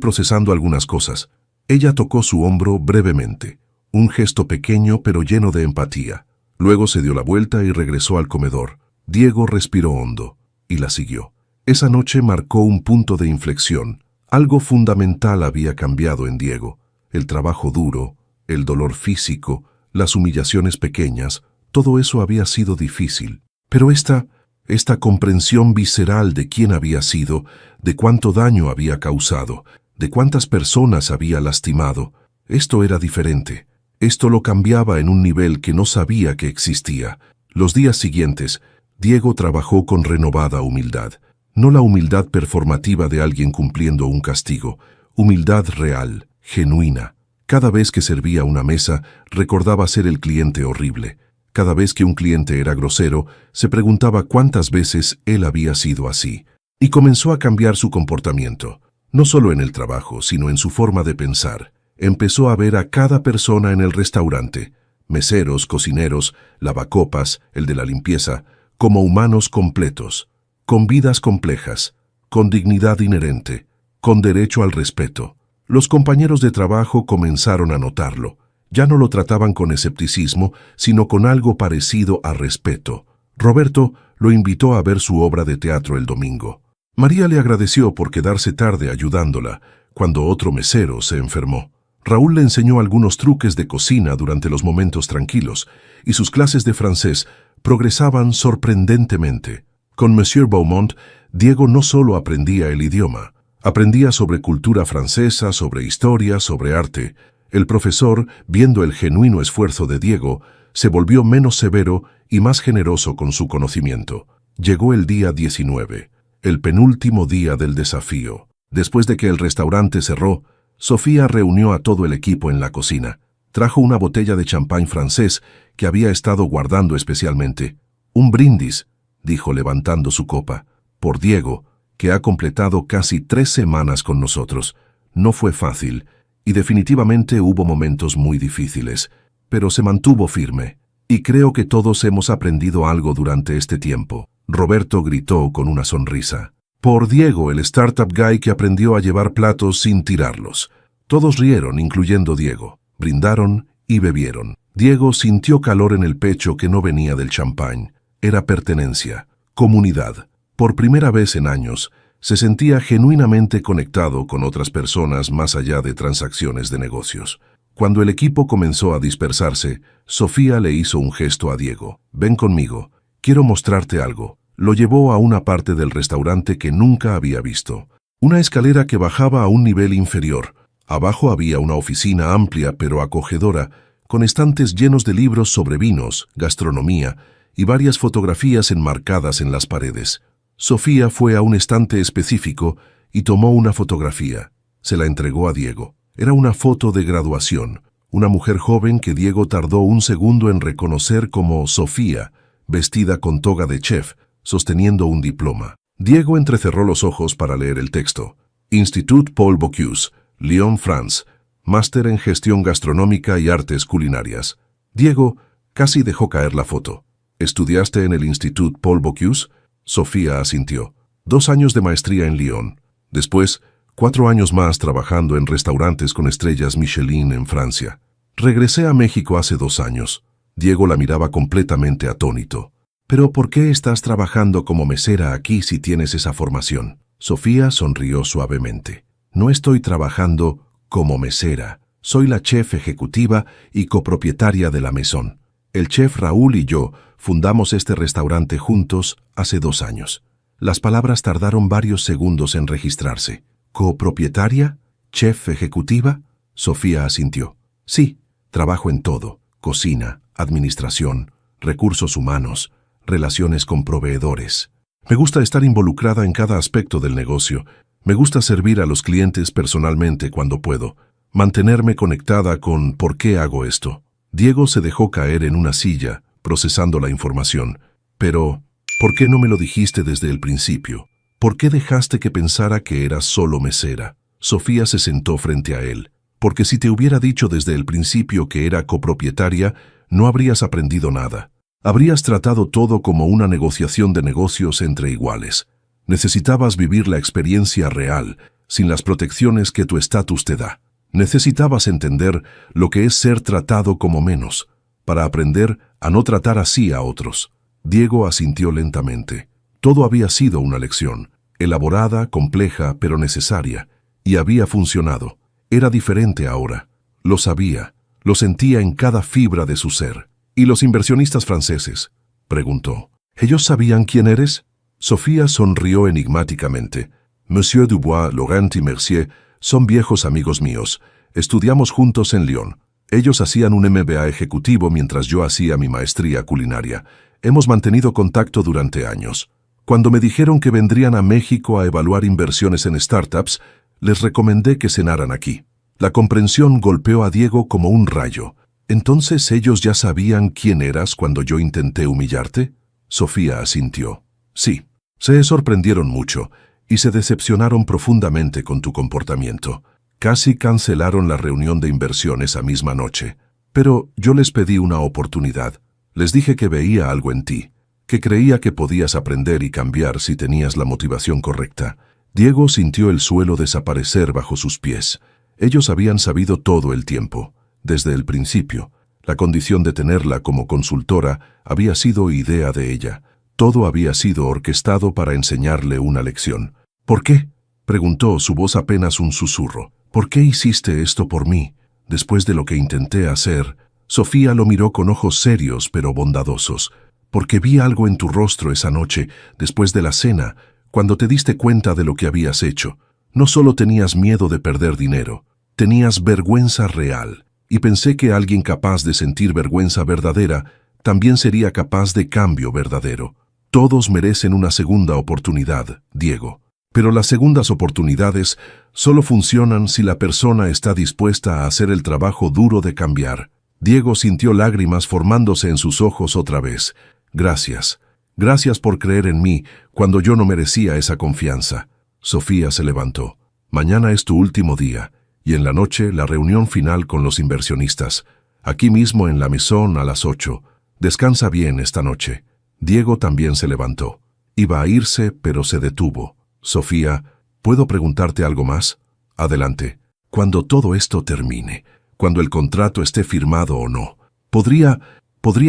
[SPEAKER 1] procesando algunas cosas». Ella tocó su hombro brevemente, un gesto pequeño pero lleno de empatía. Luego se dio la vuelta y regresó al comedor. Diego respiró hondo y la siguió. Esa noche marcó un punto de inflexión. Algo fundamental había cambiado en Diego. El trabajo duro, el dolor físico, las humillaciones pequeñas, todo eso había sido difícil. Pero esta comprensión visceral de quién había sido, de cuánto daño había causado, de cuántas personas había lastimado, esto era diferente. Esto lo cambiaba en un nivel que no sabía que existía. Los días siguientes, Diego trabajó con renovada humildad. No la humildad performativa de alguien cumpliendo un castigo, humildad real, genuina. Cada vez que servía una mesa, recordaba ser el cliente horrible. Cada vez que un cliente era grosero, se preguntaba cuántas veces él había sido así. Y comenzó a cambiar su comportamiento. No solo en el trabajo, sino en su forma de pensar. Empezó a ver a cada persona en el restaurante, meseros, cocineros, lavacopas, el de la limpieza, como humanos completos, con vidas complejas, con dignidad inherente, con derecho al respeto. Los compañeros de trabajo comenzaron a notarlo. Ya no lo trataban con escepticismo, sino con algo parecido a respeto. Roberto lo invitó a ver su obra de teatro el domingo. María le agradeció por quedarse tarde ayudándola, cuando otro mesero se enfermó. Raúl le enseñó algunos truques de cocina durante los momentos tranquilos, y sus clases de francés progresaban sorprendentemente. Con Monsieur Beaumont, Diego no solo aprendía el idioma, aprendía sobre cultura francesa, sobre historia, sobre arte. El profesor, viendo el genuino esfuerzo de Diego, se volvió menos severo y más generoso con su conocimiento. Llegó el día 19, el penúltimo día del desafío. Después de que el restaurante cerró, Sofía reunió a todo el equipo en la cocina. Trajo una botella de champán francés que había estado guardando especialmente. Un brindis, dijo levantando su copa. Por Diego, que ha completado casi 3 semanas con nosotros. No fue fácil, y definitivamente hubo momentos muy difíciles, pero se mantuvo firme. Y creo que todos hemos aprendido algo durante este tiempo. Roberto gritó con una sonrisa. Por Diego, el startup guy que aprendió a llevar platos sin tirarlos. Todos rieron, incluyendo Diego. Brindaron y bebieron. Diego sintió calor en el pecho que no venía del champán. Era pertenencia, comunidad. Por primera vez en años, se sentía genuinamente conectado con otras personas más allá de transacciones de negocios. Cuando el equipo comenzó a dispersarse, Sofía le hizo un gesto a Diego. Ven conmigo, quiero mostrarte algo. Lo llevó a una parte del restaurante que nunca había visto. Una escalera que bajaba a un nivel inferior. Abajo había una oficina amplia pero acogedora, con estantes llenos de libros sobre vinos, gastronomía y varias fotografías enmarcadas en las paredes. Sofía fue a un estante específico y tomó una fotografía. Se la entregó a Diego. Era una foto de graduación. Una mujer joven que Diego tardó un segundo en reconocer como Sofía, vestida con toga de chef, sosteniendo un diploma. Diego entrecerró los ojos para leer el texto. Institut Paul Bocuse, Lyon, France. Máster en Gestión Gastronómica y Artes Culinarias. Diego casi dejó caer la foto. ¿Estudiaste en el Institut Paul Bocuse? Sofía asintió. 2 años de maestría en Lyon. Después, 4 años más trabajando en restaurantes con estrellas Michelin en Francia. Regresé a México hace 2 años. Diego la miraba completamente atónito. ¿Pero por qué estás trabajando como mesera aquí si tienes esa formación? Sofía sonrió suavemente. No estoy trabajando como mesera. Soy la chef ejecutiva y copropietaria de la Maison. El chef Raúl y yo fundamos este restaurante juntos hace 2 años. Las palabras tardaron varios segundos en registrarse. ¿Copropietaria? ¿Chef ejecutiva? Sofía asintió. Sí, trabajo en todo. Cocina, administración, recursos humanos, relaciones con proveedores. Me gusta estar involucrada en cada aspecto del negocio. Me gusta servir a los clientes personalmente cuando puedo. Mantenerme conectada con ¿por qué hago esto? Diego se dejó caer en una silla, procesando la información. Pero, ¿por qué no me lo dijiste desde el principio? ¿Por qué dejaste que pensara que eras solo mesera? Sofía se sentó frente a él. Porque si te hubiera dicho desde el principio que era copropietaria, no habrías aprendido nada. Habrías tratado todo como una negociación de negocios entre iguales. Necesitabas vivir la experiencia real, sin las protecciones que tu estatus te da. Necesitabas entender lo que es ser tratado como menos, para aprender a no tratar así a otros. Diego asintió lentamente. Todo había sido una lección, elaborada, compleja, pero necesaria, y había funcionado. Era diferente ahora. Lo sabía, lo sentía en cada fibra de su ser. ¿Y los inversionistas franceses?, preguntó. ¿Ellos sabían quién eres? Sofía sonrió enigmáticamente. Monsieur Dubois, Laurent y Mercier son viejos amigos míos. Estudiamos juntos en Lyon. Ellos hacían un MBA ejecutivo mientras yo hacía mi maestría culinaria. Hemos mantenido contacto durante años. Cuando me dijeron que vendrían a México a evaluar inversiones en startups, les recomendé que cenaran aquí. La comprensión golpeó a Diego como un rayo. ¿Entonces ellos ya sabían quién eras cuando yo intenté humillarte? Sofía asintió. Sí. Se sorprendieron mucho y se decepcionaron profundamente con tu comportamiento. Casi cancelaron la reunión de inversión esa misma noche. Pero yo les pedí una oportunidad. Les dije que veía algo en ti, que creía que podías aprender y cambiar si tenías la motivación correcta. Diego sintió el suelo desaparecer bajo sus pies. Ellos habían sabido todo el tiempo, desde el principio. La condición de tenerla como consultora había sido idea de ella. Todo había sido orquestado para enseñarle una lección. ¿Por qué?, preguntó, su voz apenas un susurro. ¿Por qué hiciste esto por mí? Después de lo que intenté hacer. Sofía lo miró con ojos serios pero bondadosos. Porque vi algo en tu rostro esa noche, después de la cena, cuando te diste cuenta de lo que habías hecho. No solo tenías miedo de perder dinero, tenías vergüenza real. Y pensé que alguien capaz de sentir vergüenza verdadera también sería capaz de cambio verdadero. Todos merecen una segunda oportunidad, Diego. Pero las segundas oportunidades solo funcionan si la persona está dispuesta a hacer el trabajo duro de cambiar. Diego sintió lágrimas formándose en sus ojos otra vez. Gracias. Gracias por creer en mí cuando yo no merecía esa confianza. Sofía se levantó. Mañana es tu último día, y en la noche la reunión final con los inversionistas. Aquí mismo en la Maison a las 8. Descansa bien esta noche. Diego también se levantó. Iba a irse, pero se detuvo. Sofía, ¿puedo preguntarte algo más? Adelante. Cuando todo esto termine, cuando el contrato esté firmado o no, ¿podría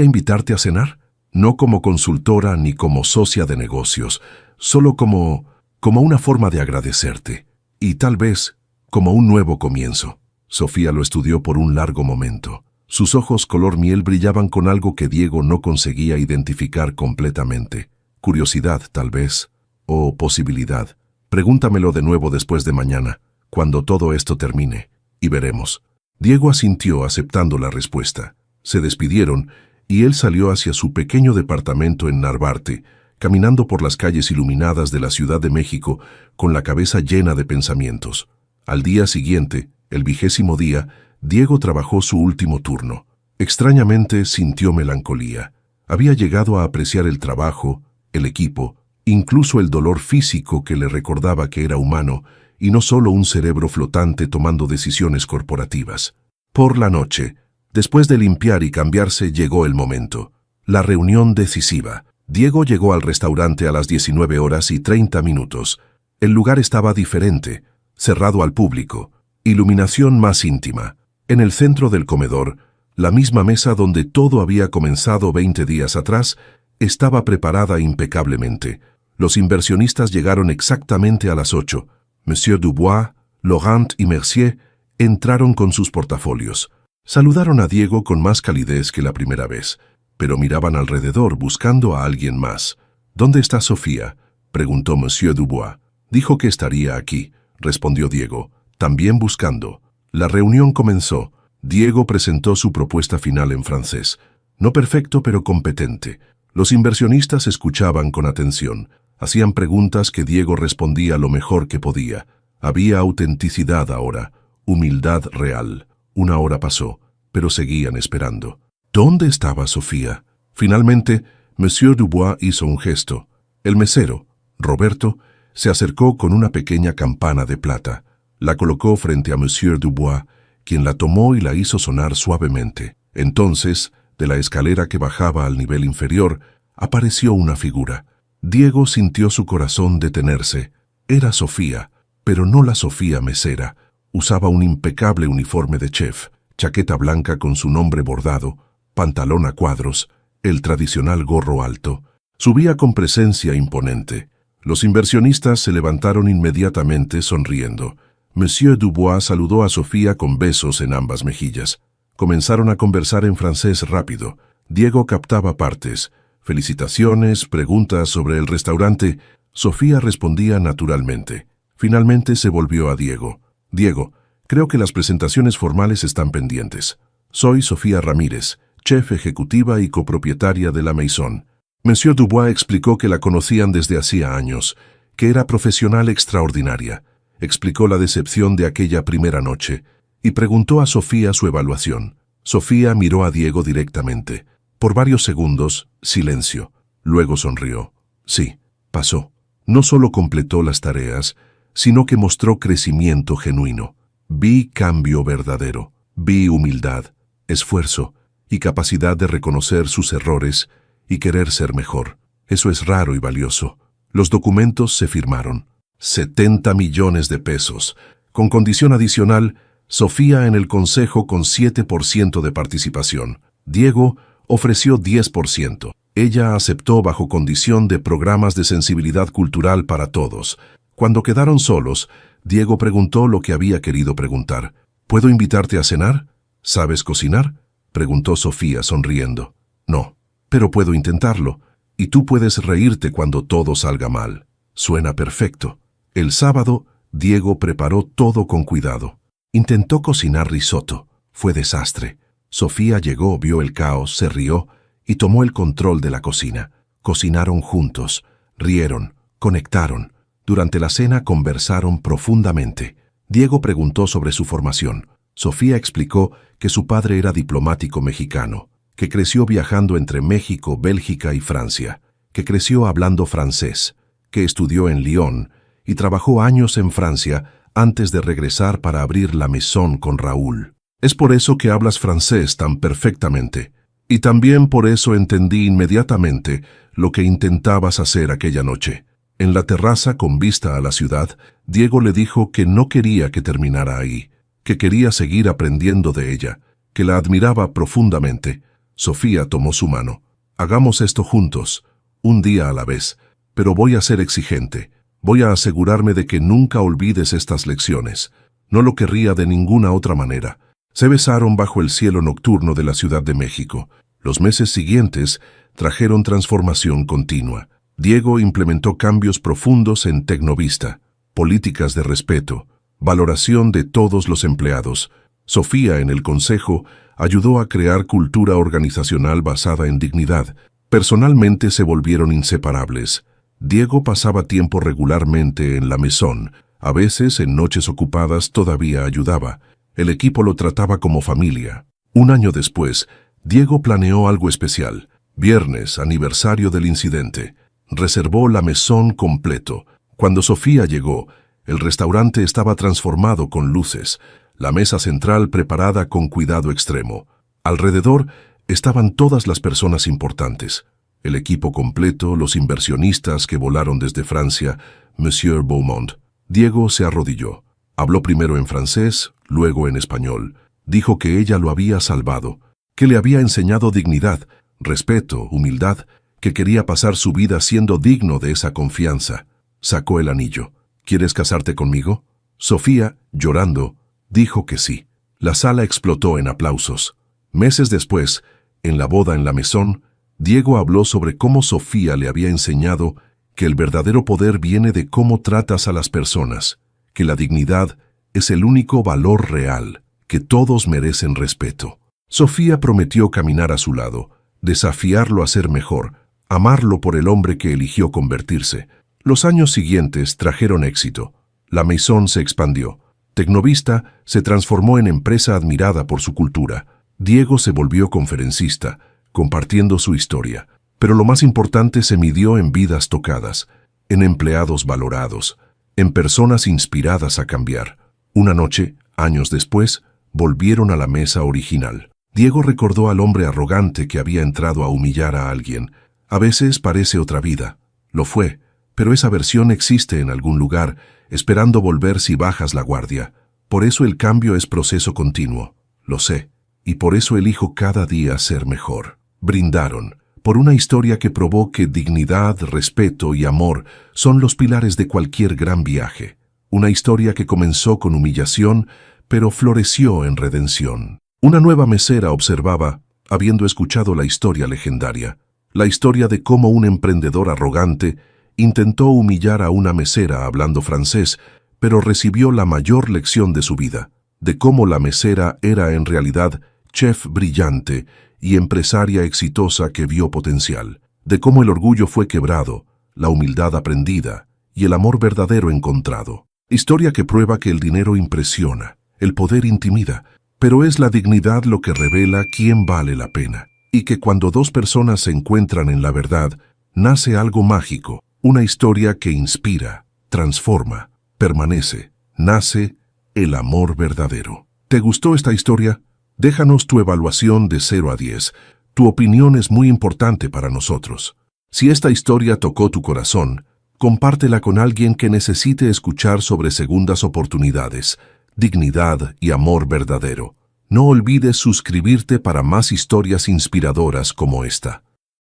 [SPEAKER 1] invitarte a cenar? No como consultora ni como socia de negocios, solo como una forma de agradecerte. Y tal vez como un nuevo comienzo. Sofía lo estudió por un largo momento. Sus ojos color miel brillaban con algo que Diego no conseguía identificar completamente. Curiosidad, tal vez, o posibilidad. Pregúntamelo de nuevo después de mañana, cuando todo esto termine, y veremos. Diego asintió aceptando la respuesta. Se despidieron y él salió hacia su pequeño departamento en Narvarte, caminando por las calles iluminadas de la Ciudad de México con la cabeza llena de pensamientos. Al día siguiente, el 20º día, Diego trabajó su último turno. Extrañamente sintió melancolía. Había llegado a apreciar el trabajo, el equipo, incluso el dolor físico que le recordaba que era humano y no solo un cerebro flotante tomando decisiones corporativas. Por la noche, después de limpiar y cambiarse, llegó el momento. La reunión decisiva. Diego llegó al restaurante a las 19:30. El lugar estaba diferente, cerrado al público, iluminación más íntima. En el centro del comedor, la misma mesa donde todo había comenzado 20 días atrás, estaba preparada impecablemente. Los inversionistas llegaron exactamente a las 8. Monsieur Dubois, Laurent y Mercier entraron con sus portafolios. Saludaron a Diego con más calidez que la primera vez, pero miraban alrededor buscando a alguien más. ¿Dónde está Sofía?, preguntó Monsieur Dubois. Dijo que estaría aquí, respondió Diego, también buscando. La reunión comenzó. Diego presentó su propuesta final en francés. No perfecto, pero competente. Los inversionistas escuchaban con atención. Hacían preguntas que Diego respondía lo mejor que podía. Había autenticidad ahora, humildad real. Una hora pasó, pero seguían esperando. ¿Dónde estaba Sofía? Finalmente, Monsieur Dubois hizo un gesto. El mesero, Roberto, se acercó con una pequeña campana de plata. La colocó frente a Monsieur Dubois, quien la tomó y la hizo sonar suavemente. Entonces, de la escalera que bajaba al nivel inferior, apareció una figura. Diego sintió su corazón detenerse. Era Sofía, pero no la Sofía mesera. Usaba un impecable uniforme de chef, chaqueta blanca con su nombre bordado, pantalón a cuadros, el tradicional gorro alto. Subía con presencia imponente. Los inversionistas se levantaron inmediatamente sonriendo. Monsieur Dubois saludó a Sofía con besos en ambas mejillas. Comenzaron a conversar en francés rápido. Diego captaba partes. Felicitaciones, preguntas sobre el restaurante. Sofía respondía naturalmente. Finalmente se volvió a Diego. Diego, creo que las presentaciones formales están pendientes. Soy Sofía Ramírez, chef ejecutiva y copropietaria de la Maison. Monsieur Dubois explicó que la conocían desde hacía años, que era profesional extraordinaria. Explicó la decepción de aquella primera noche y preguntó a Sofía su evaluación. Sofía miró a Diego directamente. Por varios segundos, silencio. Luego sonrió. Sí, pasó. No solo completó las tareas, sino que mostró crecimiento genuino. Vi cambio verdadero. Vi humildad, esfuerzo y capacidad de reconocer sus errores y querer ser mejor. Eso es raro y valioso. Los documentos se firmaron. 70 millones de pesos. Con condición adicional, Sofía en el consejo con 7% de participación. Diego ofreció 10%. Ella aceptó bajo condición de programas de sensibilidad cultural para todos. Cuando quedaron solos, Diego preguntó lo que había querido preguntar. ¿Puedo invitarte a cenar? ¿Sabes cocinar?, preguntó Sofía sonriendo. No, pero puedo intentarlo, y tú puedes reírte cuando todo salga mal. Suena perfecto. El sábado, Diego preparó todo con cuidado. Intentó cocinar risotto. Fue desastre. Sofía llegó, vio el caos, se rió y tomó el control de la cocina. Cocinaron juntos, rieron, conectaron. Durante la cena conversaron profundamente. Diego preguntó sobre su formación. Sofía explicó que su padre era diplomático mexicano, que creció viajando entre México, Bélgica y Francia. que creció hablando francés, que estudió en Lyon y trabajó años en Francia antes de regresar para abrir la Maison con Raúl. Es por eso que hablas francés tan perfectamente. Y también por eso entendí inmediatamente lo que intentabas hacer aquella noche. En la terraza con vista a la ciudad, Diego le dijo que no quería que terminara ahí, que quería seguir aprendiendo de ella, que la admiraba profundamente. Sofía tomó su mano. Hagamos esto juntos, un día a la vez, pero voy a ser exigente. Voy a asegurarme de que nunca olvides estas lecciones. No lo querría de ninguna otra manera. Se besaron bajo el cielo nocturno de la Ciudad de México. Los meses siguientes trajeron transformación continua. Diego implementó cambios profundos en Tecnovista, políticas de respeto, valoración de todos los empleados. Sofía, en el consejo, ayudó a crear cultura organizacional basada en dignidad. Personalmente se volvieron inseparables. Diego pasaba tiempo regularmente en la Maison. A veces, en noches ocupadas, todavía ayudaba. El equipo lo trataba como familia. Un año después, Diego planeó algo especial. Viernes, aniversario del incidente. Reservó la Maison completo. Cuando Sofía llegó, el restaurante estaba transformado con luces, la mesa central preparada con cuidado extremo. Alrededor estaban todas las personas importantes. El equipo completo, los inversionistas que volaron desde Francia, Monsieur Beaumont. Diego se arrodilló. Habló primero en francés, luego en español. Dijo que ella lo había salvado, que le había enseñado dignidad, respeto, humildad, que quería pasar su vida siendo digno de esa confianza. Sacó el anillo. ¿Quieres casarte conmigo? Sofía, llorando, dijo que sí. La sala explotó en aplausos. Meses después, en la boda en la Maison, Diego habló sobre cómo Sofía le había enseñado que el verdadero poder viene de cómo tratas a las personas, que la dignidad es el único valor real, que todos merecen respeto. Sofía prometió caminar a su lado, desafiarlo a ser mejor, amarlo por el hombre que eligió convertirse. Los años siguientes trajeron éxito. La Maison se expandió. Tecnovista se transformó en empresa admirada por su cultura. Diego se volvió conferencista, compartiendo su historia. Pero lo más importante se midió en vidas tocadas, en empleados valorados, en personas inspiradas a cambiar. Una noche, años después, volvieron a la mesa original. Diego recordó al hombre arrogante que había entrado a humillar a alguien. A veces parece otra vida. Lo fue, pero esa versión existe en algún lugar, esperando volver si bajas la guardia. Por eso el cambio es proceso continuo. Lo sé, y por eso elijo cada día ser mejor. Brindaron, por una historia que probó que dignidad, respeto y amor son los pilares de cualquier gran viaje. Una historia que comenzó con humillación, pero floreció en redención. Una nueva mesera observaba, habiendo escuchado la historia legendaria, la historia de cómo un emprendedor arrogante intentó humillar a una mesera hablando francés, pero recibió la mayor lección de su vida, de cómo la mesera era en realidad chef brillante y empresaria exitosa que vio potencial, de cómo el orgullo fue quebrado, la humildad aprendida y el amor verdadero encontrado. Historia que prueba que el dinero impresiona, el poder intimida, pero es la dignidad lo que revela quién vale la pena. Y que cuando dos personas se encuentran en la verdad, nace algo mágico, una historia que inspira, transforma, permanece, nace el amor verdadero. ¿Te gustó esta historia? Déjanos tu evaluación de 0 a 10. Tu opinión es muy importante para nosotros. Si esta historia tocó tu corazón, compártela con alguien que necesite escuchar sobre segundas oportunidades, dignidad y amor verdadero. No olvides suscribirte para más historias inspiradoras como esta.